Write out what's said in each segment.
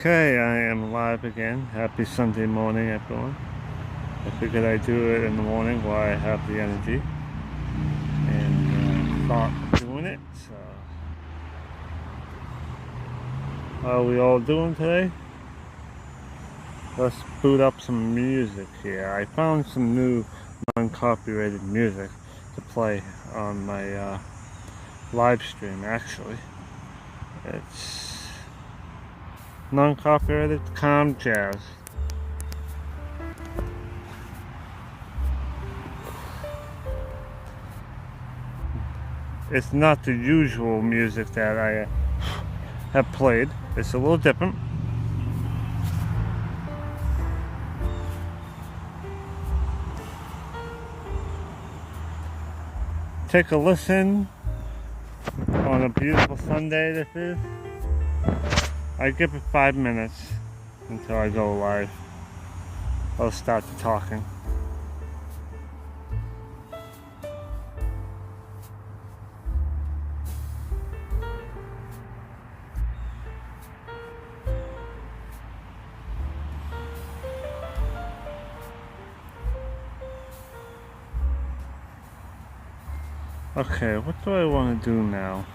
Okay, I am live again. Happy Sunday morning, everyone. I figured I'd do it in the morning while I have the energy and thought of doing it. So, how are we all doing today? Let's boot up some music here. I found some new non-copyrighted music to play on my live stream, actually. It's non-copyrighted calm jazz. It's not the usual music that I have played. It's a little different. Take a listen on a beautiful Sunday this is. I give it 5 minutes until I go live. I'll start the talking. Okay, what do I want to do now?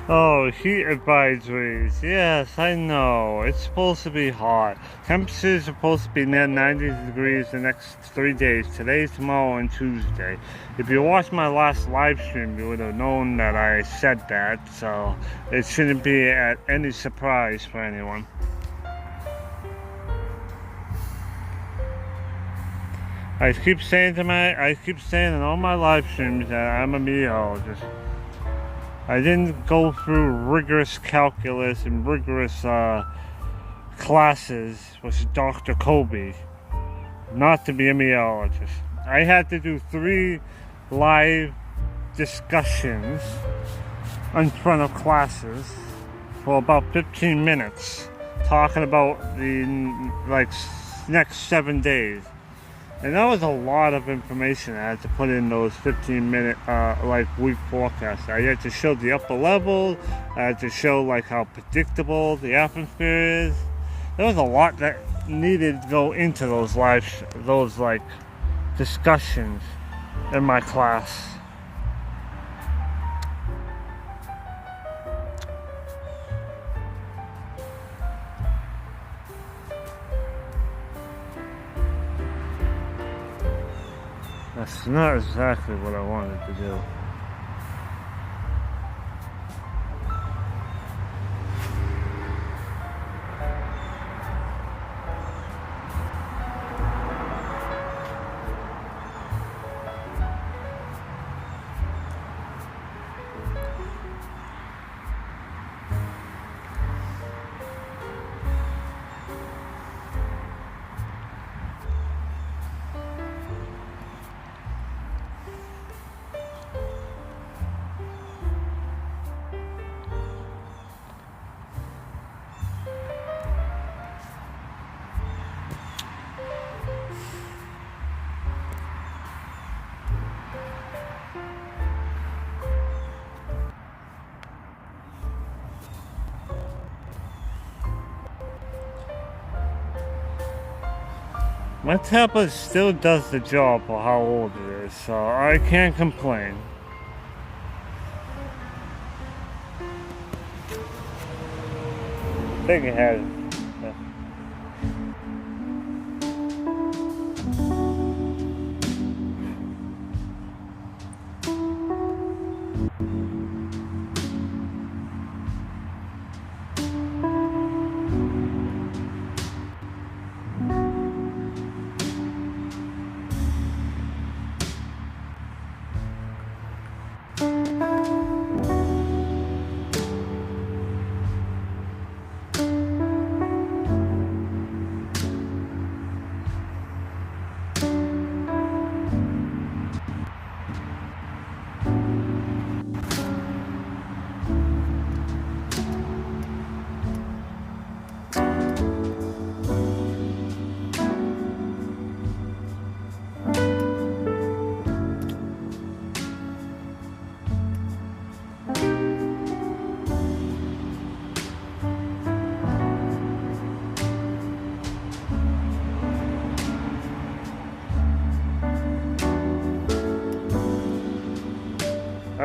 Oh, heat advisories. Yes, I know. It's supposed to be hot. Temperatures are supposed to be near 90 degrees the next 3 days. Today, tomorrow, and Tuesday. If you watched my last live stream, you would have known that I said that. So, it shouldn't be at any surprise for anyone. I keep saying in all my live streams that I'm a meteorologist. I didn't go through rigorous calculus and rigorous classes with Dr. Kobe not to be a meteorologist. I had to do 3 live discussions in front of classes for about 15 minutes talking about the next 7 days. And that was a lot of information I had to put in those 15-minute week forecasts. I had to show the upper level. I had to show how predictable the atmosphere is. There was a lot that needed to go into those discussions in my class. That's not exactly what I wanted to do. My tablet still does the job for how old it is, so I can't complain. I think it has.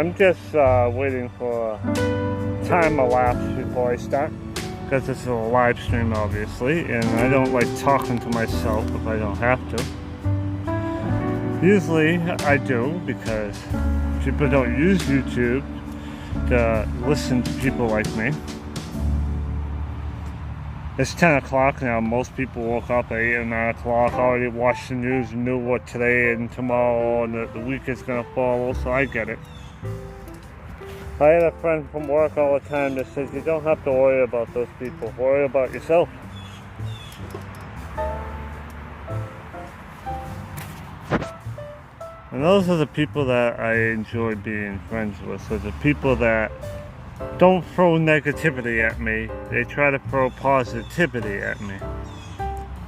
I'm just waiting for time elapse before I start, because this is a live stream obviously, and I don't like talking to myself if I don't have to. Usually I do, because people don't use YouTube to listen to people like me. It's 10 o'clock now. Most people woke up at 8 or 9 o'clock, already watched the news and knew what today and tomorrow and the week is going to follow, so I get it. I had a friend from work all the time that says you don't have to worry about those people, worry about yourself. And those are the people that I enjoy being friends with. So the people that don't throw negativity at me, they try to throw positivity at me.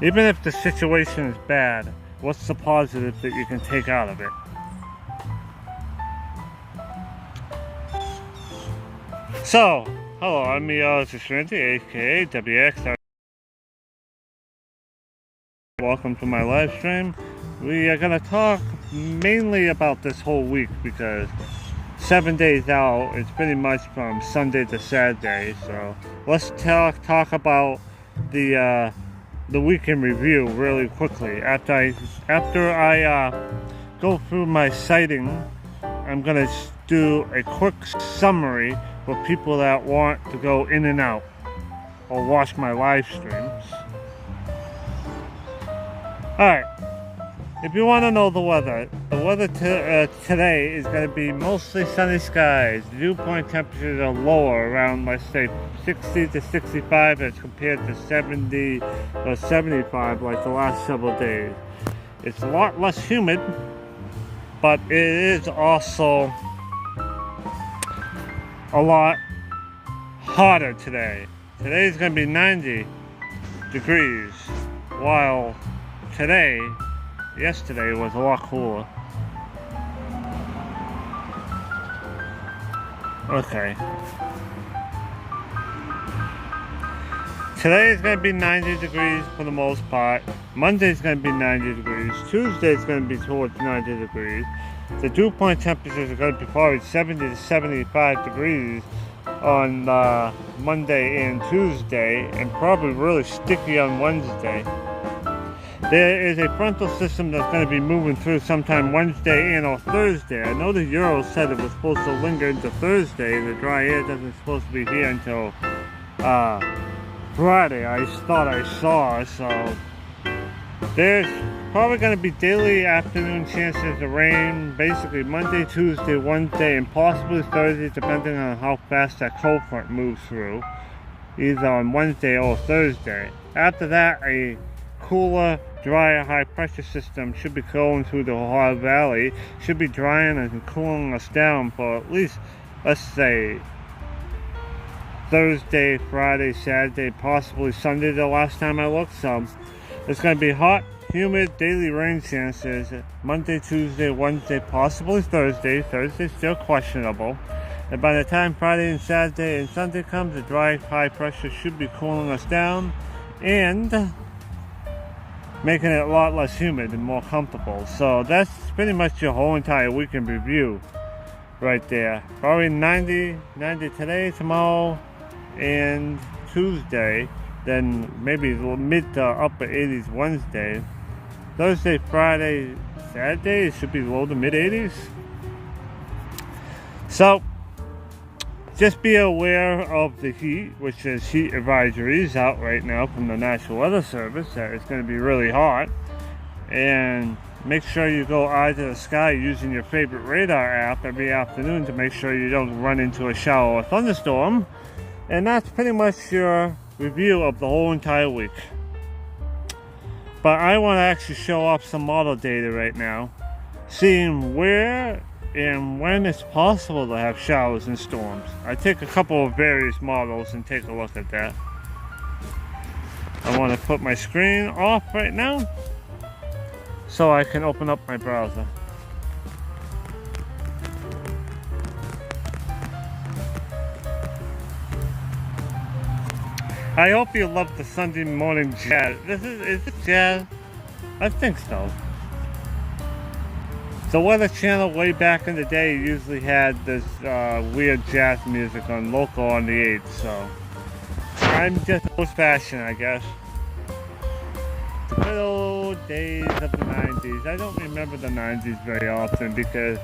Even if the situation is bad, what's the positive that you can take out of it? So, hello, I'm Meteorologist Randy, aka WX. Welcome to my live stream. We are going to talk mainly about this whole week, because 7 days out, it's pretty much from Sunday to Saturday. So let's talk about the week in review really quickly. After I go through my sighting, I'm gonna do a quick summary for people that want to go in and out or watch my live streams. All right. If you want to know the weather today is going to be mostly sunny skies. The dew point temperatures are lower, around, let's say, 60 to 65 as compared to 70 or 75 like the last several days. It's a lot less humid, but it is also a lot hotter today. Today is going to be 90 degrees, while yesterday was a lot cooler. Okay. Today is going to be 90 degrees for the most part. Monday is going to be 90 degrees. Tuesday is going to be towards 90 degrees. The dew point temperatures are going to be probably 70 to 75 degrees on Monday and Tuesday, and probably really sticky on Wednesday. There is a frontal system that's going to be moving through sometime Wednesday and or Thursday. I know the Euro said it was supposed to linger into Thursday, and the dry air doesn't supposed to be here until Friday, I thought I saw. So there's probably going to be daily afternoon chances of rain, basically Monday, Tuesday, Wednesday, and possibly Thursday, depending on how fast that cold front moves through, either on Wednesday or Thursday. After that, a cooler, drier high pressure system should be going through the Ohio Valley, should be drying and cooling us down for at least, let's say, Thursday, Friday, Saturday, possibly Sunday the last time I looked. So it's going to be hot, humid, daily rain chances Monday, Tuesday, Wednesday, possibly Thursday. Thursday's still questionable. And by the time Friday and Saturday and Sunday comes, the dry high pressure should be cooling us down and making it a lot less humid and more comfortable. So that's pretty much your whole entire weekend review right there. Probably 90 today, tomorrow, and Tuesday. Then maybe mid to upper 80s Wednesday. Thursday, Friday, Saturday, it should be low to mid 80s. So just be aware of the heat, which is heat advisories out right now from the National Weather Service that it's going to be really hot. And make sure you go eye to the sky using your favorite radar app every afternoon to make sure you don't run into a shower or thunderstorm. And that's pretty much your review of the whole entire week. But I want to actually show off some model data right now, seeing where and when it's possible to have showers and storms. I take a couple of various models and take a look at that. I want to put my screen off right now so I can open up my browser. I hope you love the Sunday morning jazz. Is it jazz? I think so. The Weather Channel way back in the day usually had this weird jazz music on local on the 8th, so I'm just old-fashioned, I guess. The good old days of the 90s. I don't remember the 90s very often because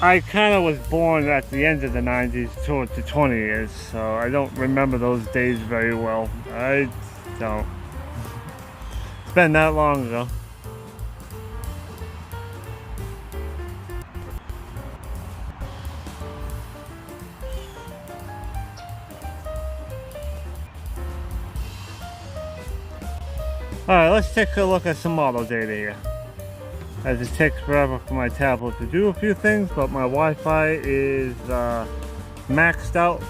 I kind of was born at the end of the 90s towards the 20s, so I don't remember those days very well. I don't. It's been that long ago. Alright, let's take a look at some model data here. As it takes forever for my tablet to do a few things, but my Wi-Fi is maxed out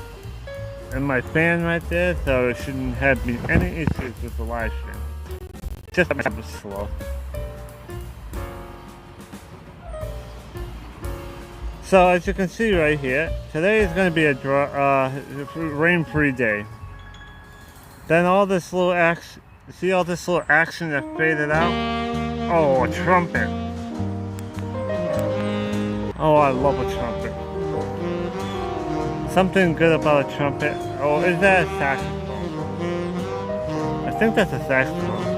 and my fan right there, so it shouldn't have me any issues with the live stream. Just a bit slow. So as you can see right here, today is going to be a rain-free day. Then all this little action, see all this little action that faded out? Oh, a trumpet. Oh, I love a trumpet. Something good about a trumpet. Oh, is that a saxophone? I think that's a saxophone.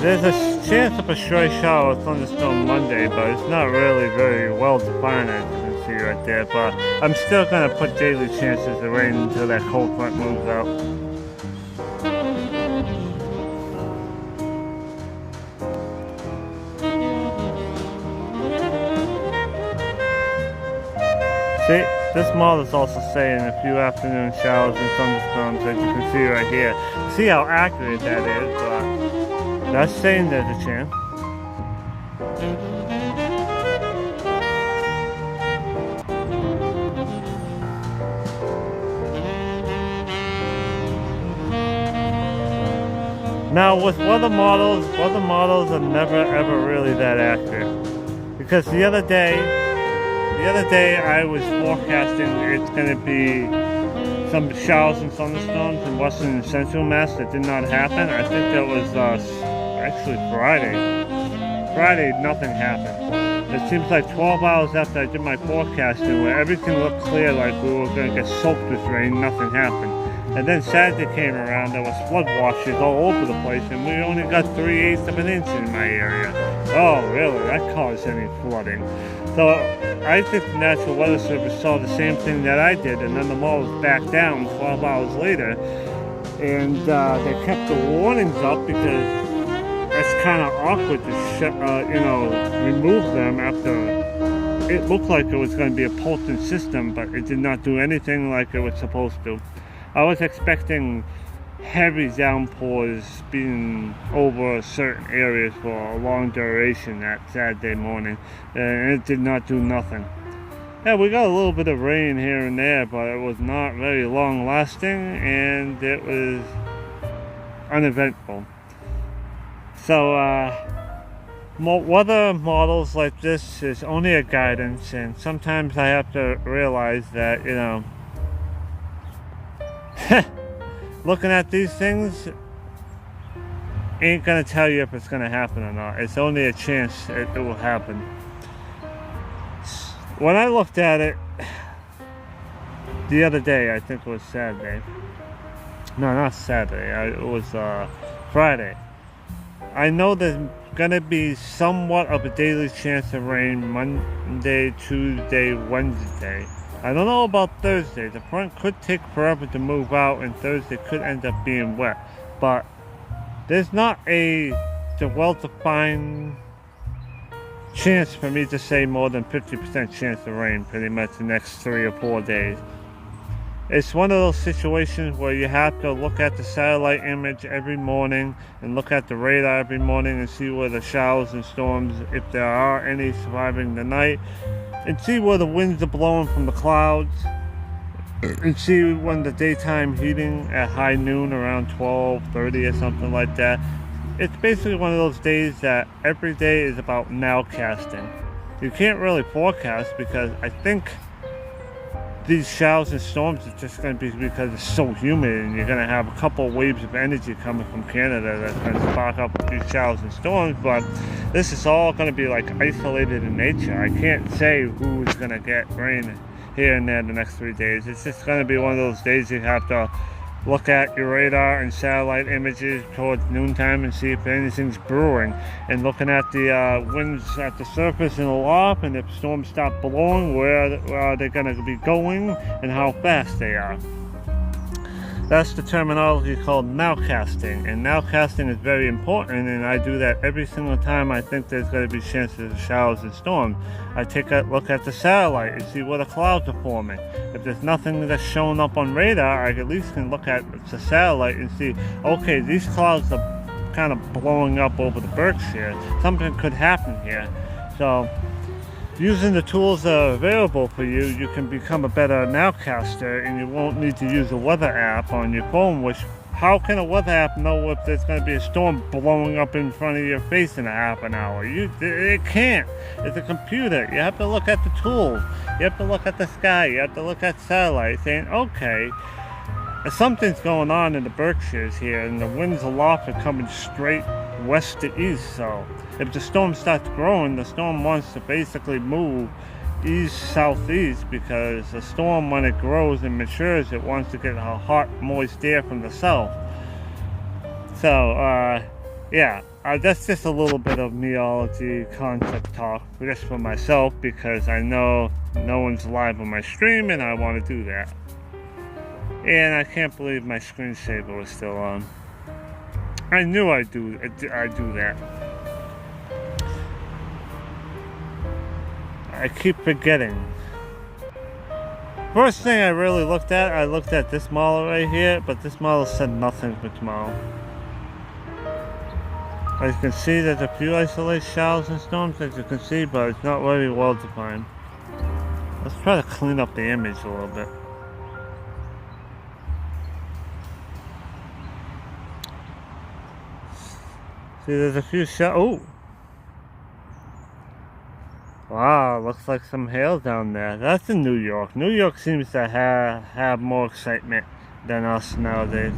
There's a chance of a short shower with thunderstorm Monday, but it's not really very well defined, as you can see right there. But I'm still going to put daily chances of rain until that cold front moves out. See, this model is also saying a few afternoon showers and thunderstorms, as you can see right here. See how accurate that is, but that's saying there's a chance. Now with weather models are never ever really that accurate. Because the other day I was forecasting it's going to be some showers and thunderstorms in western and central Mass. That did not happen. I think that was actually Friday. Friday, nothing happened. It seems like 12 hours after I did my forecasting, where everything looked clear, like we were going to get soaked with rain, nothing happened. And then Saturday came around, there was flood washes all over the place, and we only got 3/8 of an inch in my area. Oh, really? That caused any flooding. So I think the National Weather Service saw the same thing that I did, and then the models backed down 12 hours later, and they kept the warnings up because it's kind of awkward to remove them after it looked like it was going to be a potent system, but it did not do anything like it was supposed to. I was expecting heavy downpours being over certain areas for a long duration that Saturday morning, and it did not do nothing. Yeah, we got a little bit of rain here and there, but it was not very long lasting, and it was uneventful. So weather models like this is only a guidance, and sometimes I have to realize that, looking at these things ain't gonna tell you if it's gonna happen or not. It's only a chance it will happen. When I looked at it the other day, I think it was Saturday. No, not Saturday. It was Friday. I know there's gonna be somewhat of a daily chance of rain Monday, Tuesday, Wednesday. I don't know about Thursday. The front could take forever to move out, and Thursday could end up being wet. But there's not a well-defined chance for me to say more than 50% chance of rain pretty much the next 3 or 4 days. It's one of those situations where you have to look at the satellite image every morning and look at the radar every morning and see where the showers and storms, if there are any, surviving the night, and see where the winds are blowing from the clouds, and see when the daytime heating at high noon around 12:30 or something like that. It's basically one of those days that every day is about nowcasting. You can't really forecast because I think these showers and storms is just going to be because it's so humid, and you're going to have a couple of waves of energy coming from Canada that's going to spark up these showers and storms. But this is all going to be like isolated in nature. I can't say who's going to get rain here and there the next 3 days. It's just going to be one of those days you have to look at your radar and satellite images towards noontime and see if anything's brewing, and looking at the winds at the surface and aloft, and if storms start blowing, where are they going to be going and how fast they are. That's the terminology called nowcasting, and nowcasting is very important, and I do that every single time I think there's going to be chances of showers and storms. I take a look at the satellite and see where the clouds are forming. If there's nothing that's showing up on radar, I at least can look at the satellite and see, okay, these clouds are kind of blowing up over the Berkshire. Something could happen here. So using the tools that are available for you, you can become a better nowcaster, and you won't need to use a weather app on your phone, which, how can a weather app know if there's going to be a storm blowing up in front of your face in a half an hour? It can't. It's a computer. You have to look at the tools. You have to look at the sky. You have to look at satellite, saying, okay, something's going on in the Berkshires here, and the winds aloft are coming straight west to east. So if the storm starts growing, the storm wants to basically move east-southeast, because the storm, when it grows and matures, it wants to get a hot, moist air from the south. So yeah, that's just a little bit of meteorology concept talk just for myself, because I know no one's live on my stream and I want to do that. And I can't believe my screensaver was still on. I knew I'd do that. I keep forgetting. First thing I really looked at this model right here, but this model said nothing for tomorrow. As you can see, there's a few isolated showers and storms, as you can see, but it's not very well defined. Let's try to clean up the image a little bit. See, there's a few showers. Oh! Wow, looks like some hail down there. That's in New York. New York seems to have more excitement than us nowadays.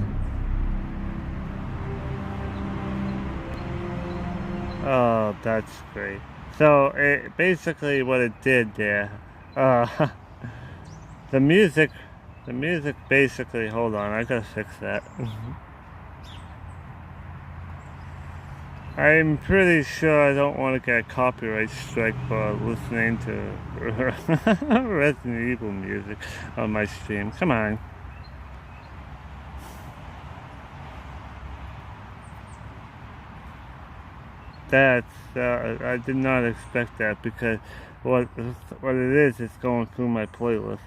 Oh, that's great. So, basically what it did there, the music basically, hold on, I gotta fix that. I'm pretty sure I don't want to get a copyright strike for listening to Resident Evil music on my stream. Come on. That's, I did not expect that, because what it is, it's going through my playlist.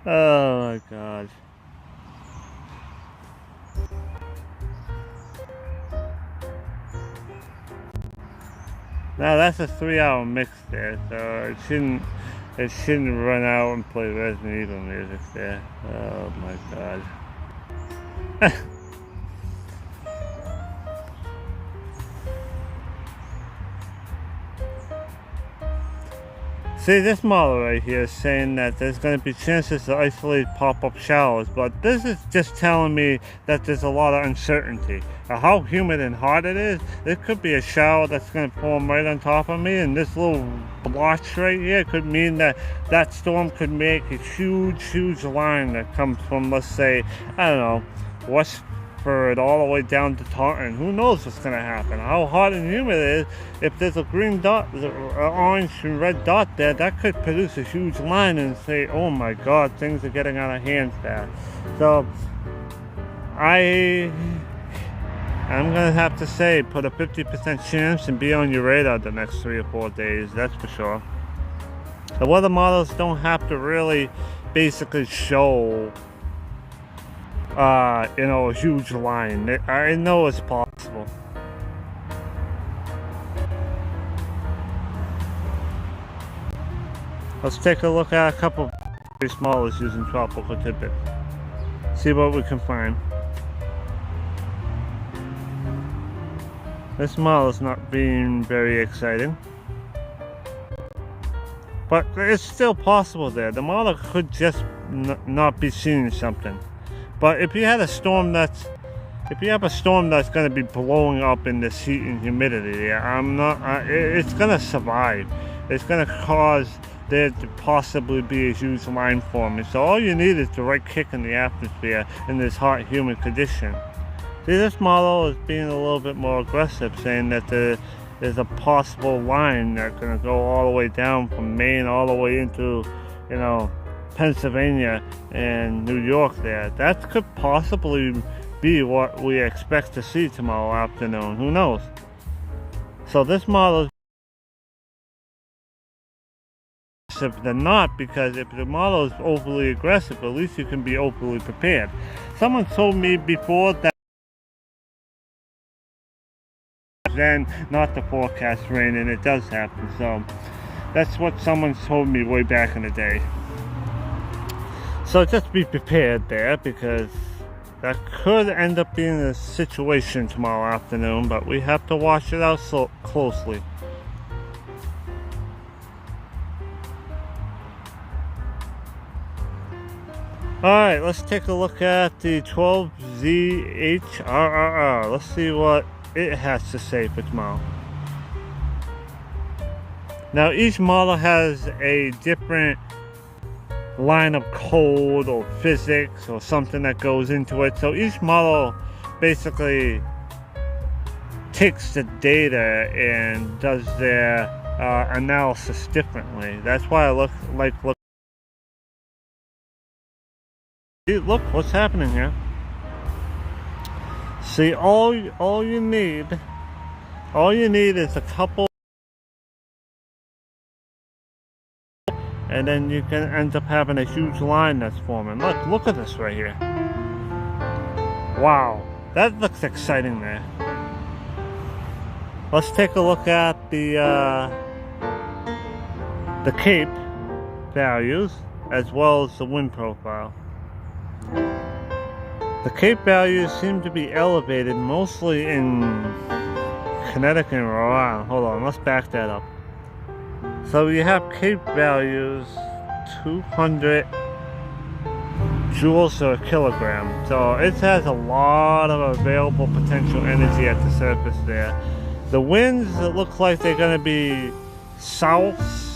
Oh my gosh. Now that's a 3-hour mix there, so it shouldn't run out and play Resident Evil music there. Oh my god. See, this model right here is saying that there's going to be chances of isolated pop-up showers, but this is just telling me that there's a lot of uncertainty. How humid and hot it is, there could be a shower that's going to form right on top of me, and this little blotch right here could mean that that storm could make a huge line that comes from, let's say, I don't know, Westford all the way down to Taunton. Who knows what's going to happen? How hot and humid it is. If there's a green dot, an orange and red dot there, that could produce a huge line and say, oh my god, things are getting out of hand fast. So I'm going to have to say, put a 50% chance and be on your radar the next 3 or 4 days, that's for sure. The weather models don't have to really basically show, a huge line. I know it's possible. Let's take a look at a couple of smallest using tropical tidbits. See what we can find. This model is not being very exciting. But it's still possible there. The model could just not be seeing something. But if you have a storm that's going to be blowing up in this heat and humidity, it's going to survive. It's going to cause there to possibly be a huge line forming. So all you need is the right kick in the atmosphere in this hot, humid condition. See, this model is being a little bit more aggressive, saying that there's a possible line that's going to go all the way down from Maine all the way into, Pennsylvania and New York there. That could possibly be what we expect to see tomorrow afternoon. Who knows? So this model is aggressive than not, because if the model is overly aggressive, at least you can be overly prepared. Someone told me before that then not to forecast rain, and it does happen. So that's what someone told me way back in the day. So just be prepared there, because that could end up being a situation tomorrow afternoon, but we have to watch it out so closely. Alright, let's take a look at the 12ZHRRR. Let's see what it has to say for tomorrow. Now each model has a different line of code or physics or something that goes into it. So each model basically takes the data and does their analysis differently. That's why I look. Look what's happening here. See, all you need is a couple, and then you can end up having a huge line that's forming. Look at this right here. Wow, that looks exciting there. Let's take a look at the Cape values as well as the wind profile. The Cape values seem to be elevated mostly in Connecticut and Rhode Island. Hold on, let's back that up. So you have Cape values 200 joules per kilogram. So it has a lot of available potential energy at the surface there. The winds, it looks like they're going to be southwest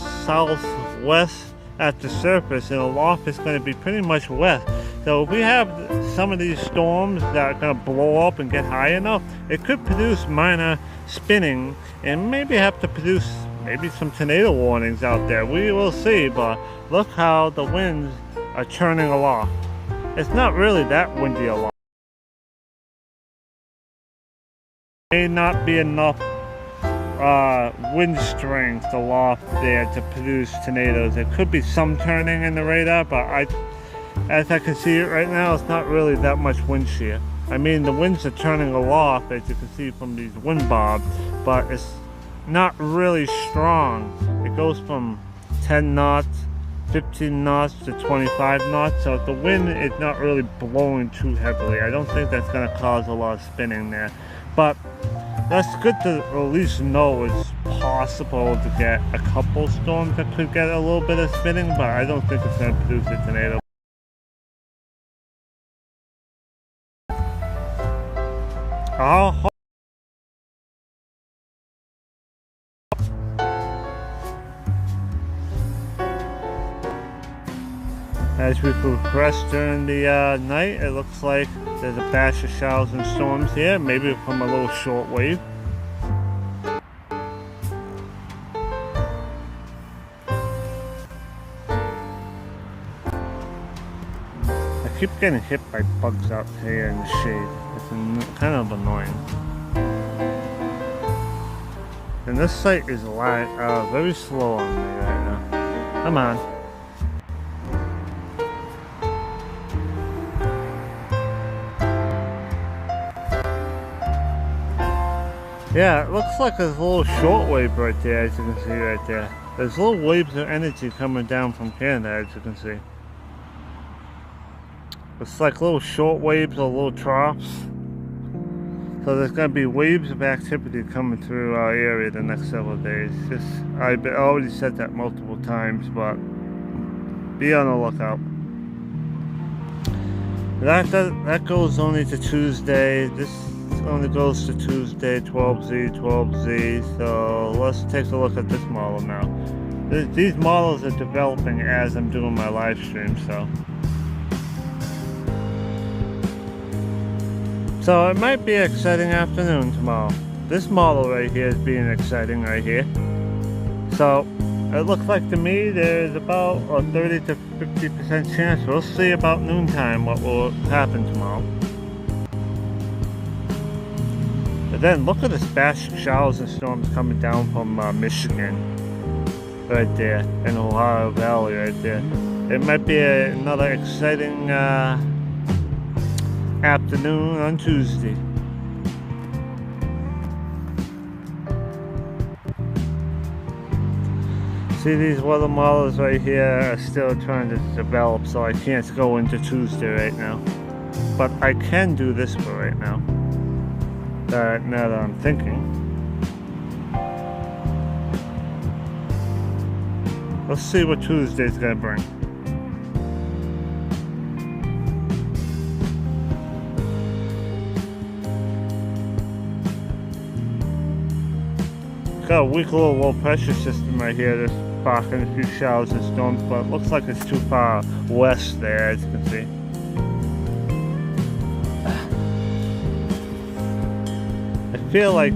at the surface, and aloft is going to be pretty much west. So if we have some of these storms that are going to blow up and get high enough, it could produce minor spinning and maybe have to produce maybe some tornado warnings out there. We will see, but look how the winds are turning aloft. It's not really that windy aloft. May not be enough wind strength aloft there to produce tornadoes. There could be some turning in the radar, but as I can see it right now, it's not really that much wind shear. I mean, the winds are turning aloft, as you can see from these wind bobs, but it's not really strong. It goes from 10 knots, 15 knots to 25 knots, so the wind is not really blowing too heavily. I don't think that's going to cause a lot of spinning there, but that's good to at least know it's possible to get a couple storms that could get a little bit of spinning, but I don't think it's going to produce a tornado. As we progress during the night, it looks like there's a batch of showers and storms here, maybe from a little short wave. I keep getting hit by bugs out here in the shade. It's kind of annoying. And this site is very slow on me right now. Come on. Yeah, it looks like there's a little shortwave right there, as you can see right there. There's little waves of energy coming down from Canada, as you can see. It's like little short waves or little troughs. So So there's going to be waves of activity coming through our area the next several days. I've already said that multiple times, but be on the lookout. That goes only to Tuesday. This only goes to Tuesday, 12Z, 12Z. So let's take a look at this model now. These models are developing as I'm doing my live stream, so it might be an exciting afternoon tomorrow. This model right here is being exciting right here. So it looks like to me there's about a 30 to 50% chance. We'll see about noontime what will happen tomorrow. But then look at this batch of showers and storms coming down from Michigan. Right there, in Ohio Valley right there. It might be another exciting afternoon on Tuesday. See, these weather models right here are still trying to develop, so I can't go into Tuesday right now. But I can do this for right now. Now that I'm thinking. Let's see what Tuesday's gonna bring. Got a weak little low pressure system right here that's sparking a few showers and storms, but it looks like it's too far west there, as you can see. I feel like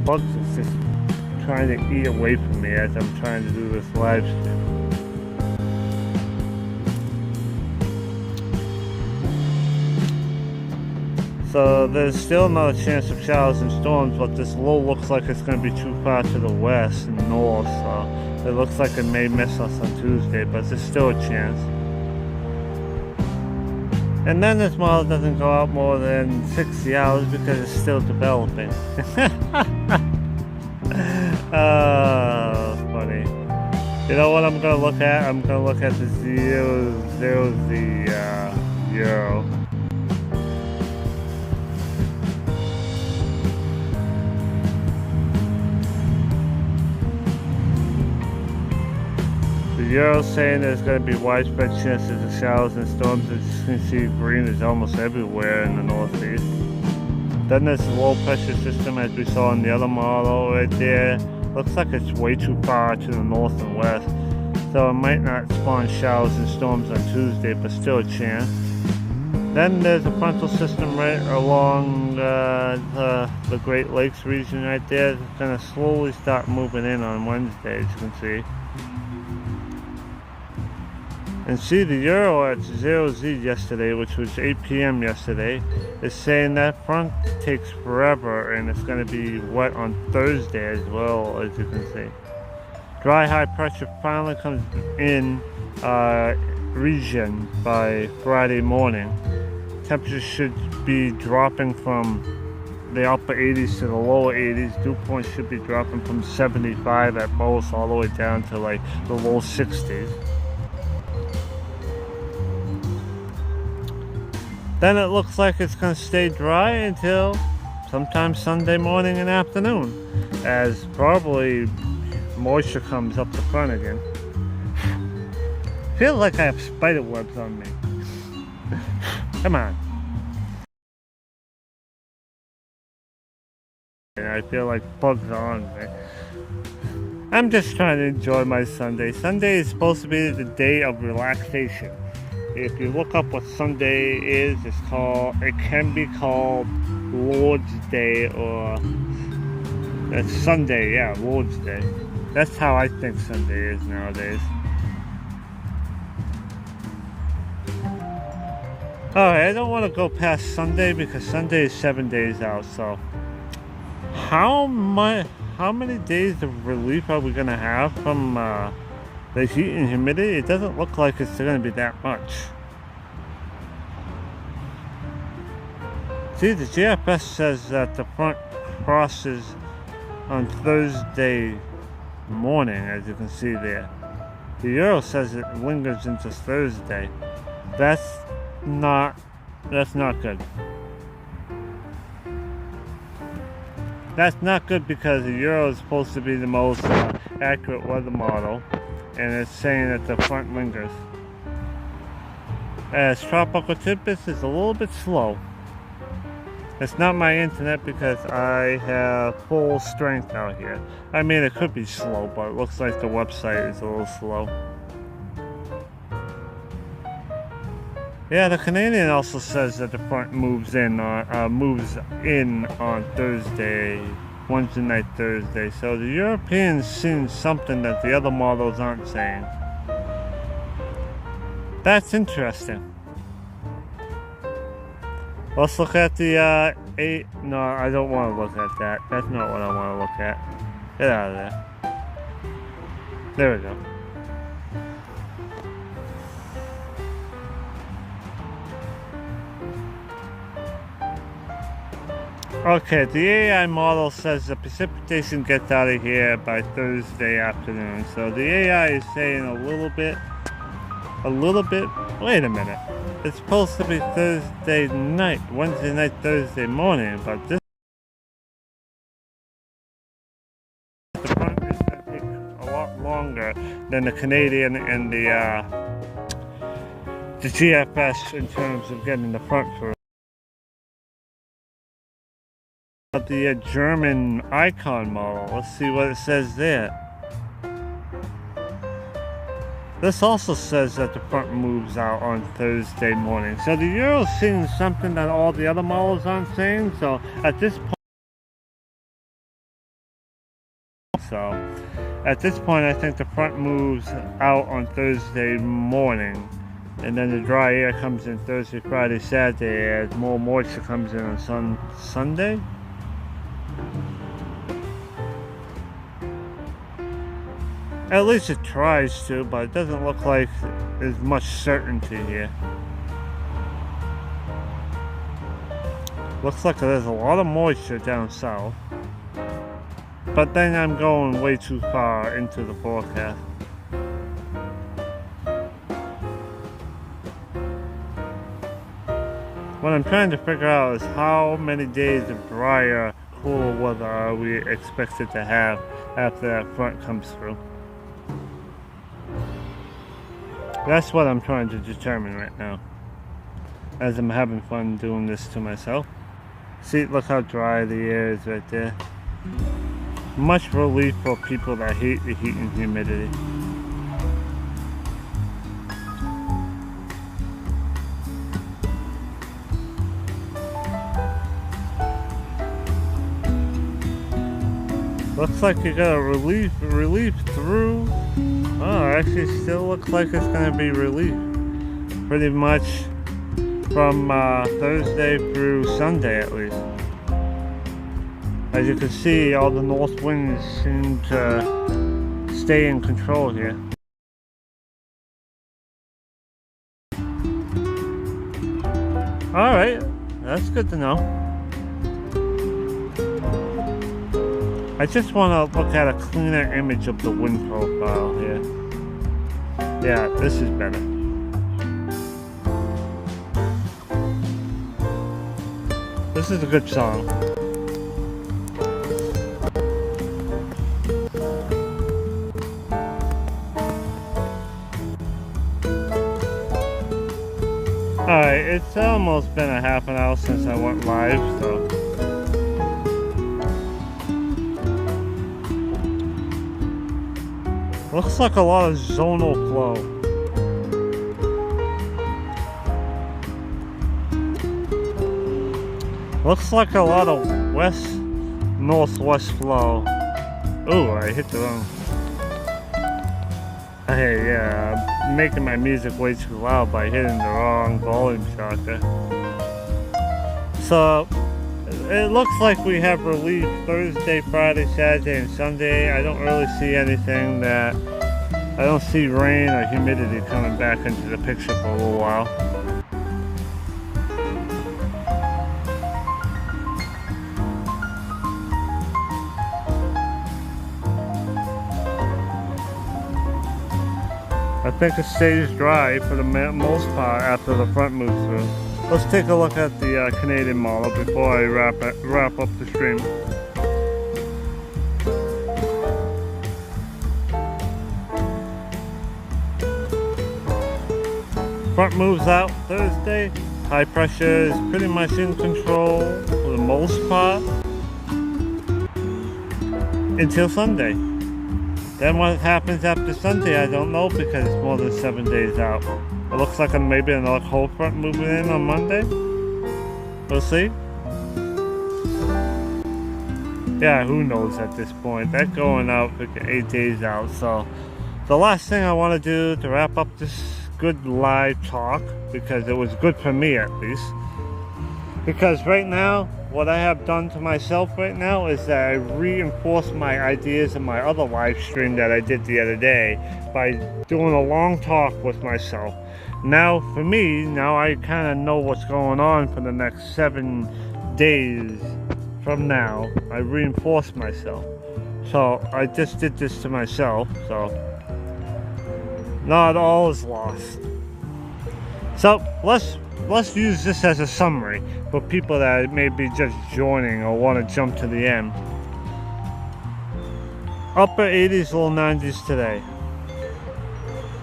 bugs are just trying to eat away from me as I'm trying to do this live stream. So there's still another chance of showers and storms, but this low looks like it's going to be too far to the west and north, so it looks like it may miss us on Tuesday, but there's still a chance. And then this model doesn't go out more than 60 hours because it's still developing. Oh, funny. You know what I'm going to look at? I'm going to look at the Euro. The Euro's saying there's going to be widespread chances of showers and storms. As you can see, green is almost everywhere in the northeast. Then there's the low pressure system as we saw in the other model right there. Looks like it's way too far to the north and west, so it might not spawn showers and storms on Tuesday, but still a chance. Then there's a frontal system right along the Great Lakes region right there. It's going to slowly start moving in on Wednesday, as you can see. And see, the Euro at 0Z yesterday, which was 8 p.m. yesterday, is saying that front takes forever and it's going to be wet on Thursday as well, as you can see. Dry high pressure finally comes in region by Friday morning. Temperatures should be dropping from the upper 80s to the lower 80s. Dew points should be dropping from 75 at most all the way down to like the low 60s. Then it looks like it's going to stay dry until sometime Sunday morning and afternoon, as probably moisture comes up the front again. Feels like I have spider webs on me. Come on. And I feel like bugs are on me. I'm just trying to enjoy my Sunday. Sunday is supposed to be the day of relaxation. If you look up what Sunday is, it can be called Lord's Day, or it's Sunday, yeah, Lord's Day. That's how I think Sunday is nowadays. Alright, I don't want to go past Sunday because Sunday is 7 days out, so how many days of relief are we going to have from the heat and humidity? It doesn't look like it's going to be that much. See, the GFS says that the front crosses on Thursday morning, as you can see there. The Euro says it lingers into Thursday. That's not good. That's not good because the Euro is supposed to be the most accurate weather model, and it's saying that the front lingers. As tropical temperatures is a little bit slow. It's not my internet because I have full strength out here. I mean, it could be slow, but it looks like the website is a little slow. Yeah, the Canadian also says that the front moves in on Thursday, Wednesday night, Thursday. So the Europeans seen something that the other models aren't saying. That's interesting. Let's look at the no, I don't want to look at that. That's not what I want to look at. Get out of there. There we go. Okay, the AI model says the precipitation gets out of here by Thursday afternoon. So the AI is saying a little bit, wait a minute. It's supposed to be Thursday night, Wednesday night, Thursday morning, but this the front is going to take a lot longer than the Canadian and the GFS in terms of getting the front through. The German icon model, let's see what it says there. This also says that the front moves out on Thursday morning. So the Euro's seeing something that all the other models aren't saying. So at this point, I think the front moves out on Thursday morning. And then the dry air comes in Thursday, Friday, Saturday as more moisture comes in on Sunday. At least it tries to, but it doesn't look like there's much certainty here. Looks like there's a lot of moisture down south. But then I'm going way too far into the forecast. What I'm trying to figure out is how many days of drier, cooler weather are we expected to have after that front comes through. That's what I'm trying to determine right now, as I'm having fun doing this to myself. See, look how dry the air is right there. Much relief for people that hate the heat and humidity. Looks like you got a relief through. Oh, actually still looks like it's going to be relief. Pretty much from Thursday through Sunday at least. As you can see, all the north winds seem to stay in control here. Alright, that's good to know. I just want to look at a cleaner image of the wind profile here. Yeah, this is better. This is a good song. Alright, it's almost been a half an hour since I went live, so... Looks like a lot of zonal flow. Looks like a lot of west-northwest flow. Ooh, I hit the wrong. Hey, yeah, I'm making my music way too loud by hitting the wrong volume shocker. So, it looks like we have relief Thursday, Friday, Saturday, and Sunday. I don't really see anything that... I don't see rain or humidity coming back into the picture for a little while. I think it stays dry for the most part after the front moves through. Let's take a look at the Canadian model before I wrap up the stream. front moves out Thursday. High pressure is pretty much in control for the most part until Sunday. Then what happens after Sunday, I don't know, because it's more than 7 days out. It looks like maybe another cold front moving in on Monday. We'll see. Yeah, who knows at this point. That's going out for 8 days out. So the last thing I want to do to wrap up this good live talk, because it was good for me at least, because right now what I have done to myself right now is that I reinforce my ideas in my other live stream that I did the other day by doing a long talk with myself. Now for me, now I kind of know what's going on for the next 7 days from now. I reinforce myself. So I just did this to myself, so not all is lost. So let's use this as a summary for people that may be just joining or want to jump to the end. Upper 80s, low 90s today.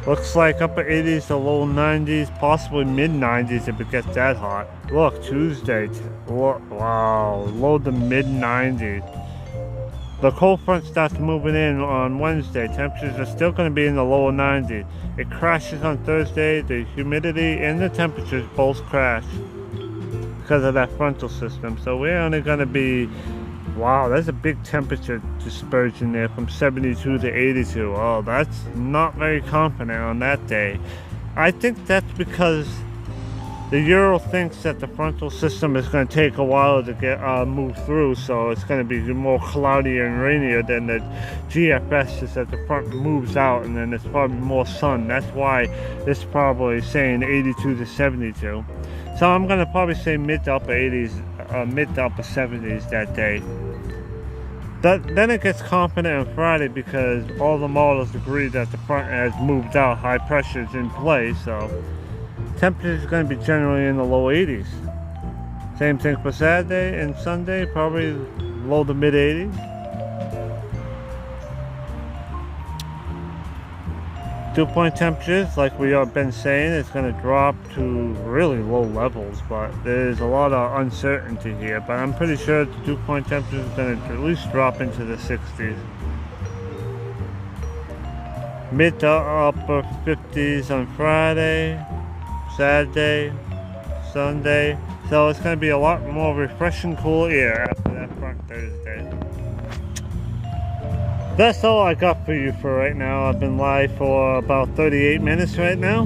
Looks like upper 80s to low 90s, possibly mid 90s if it gets that hot. Look, Tuesday, wow, low to mid 90s. The cold front starts moving in on Wednesday. Temperatures are still going to be in the lower 90s. It crashes on Thursday. The humidity and the temperatures both crash because of that frontal system. So we're only going to be, wow, that's a big temperature dispersion there from 72 to 82. Oh, that's not very confident on that day. I think that's because the Euro thinks that the frontal system is going to take a while to get move through, so it's going to be more cloudy and rainier than the GFS is that the front moves out, and then there's probably more sun. That's why it's probably saying 82 to 72. So I'm going to probably say mid to upper 80s, mid to upper 70s that day. Then it gets confident on Friday because all the models agree that the front has moved out, high pressure is in play, so temperature is going to be generally in the low 80s. Same thing for Saturday and Sunday, probably low to mid 80s. Dew point temperatures, like we have been saying, it's going to drop to really low levels, but there's a lot of uncertainty here. But I'm pretty sure the dew point temperature is going to at least drop into the 60s. Mid to upper 50s on Friday, Saturday, Sunday. So it's going to be a lot more refreshing cool air after that front Thursday. That's all I got for you for right now. I've been live for about 38 minutes right now.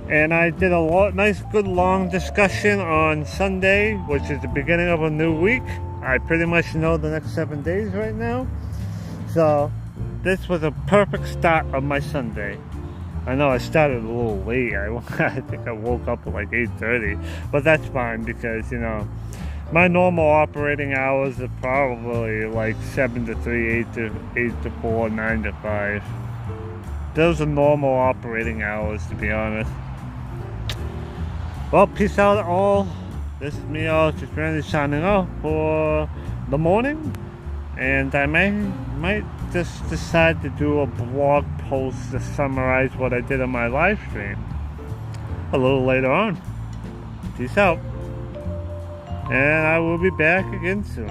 And I did a nice good long discussion on Sunday, which is the beginning of a new week. I pretty much know the next 7 days right now. So this was a perfect start of my Sunday. I know I started a little late. I think I woke up at like 8:30, but that's fine because, you know, my normal operating hours are probably like 7 to 3, 8 to 4, 9 to 5. Those are normal operating hours, to be honest. Well, peace out all. This is Meteorologist Randy signing off for the morning. And I might just decide to do a blog post to summarize what I did on my live stream a little later on. Peace out. And I will be back again soon.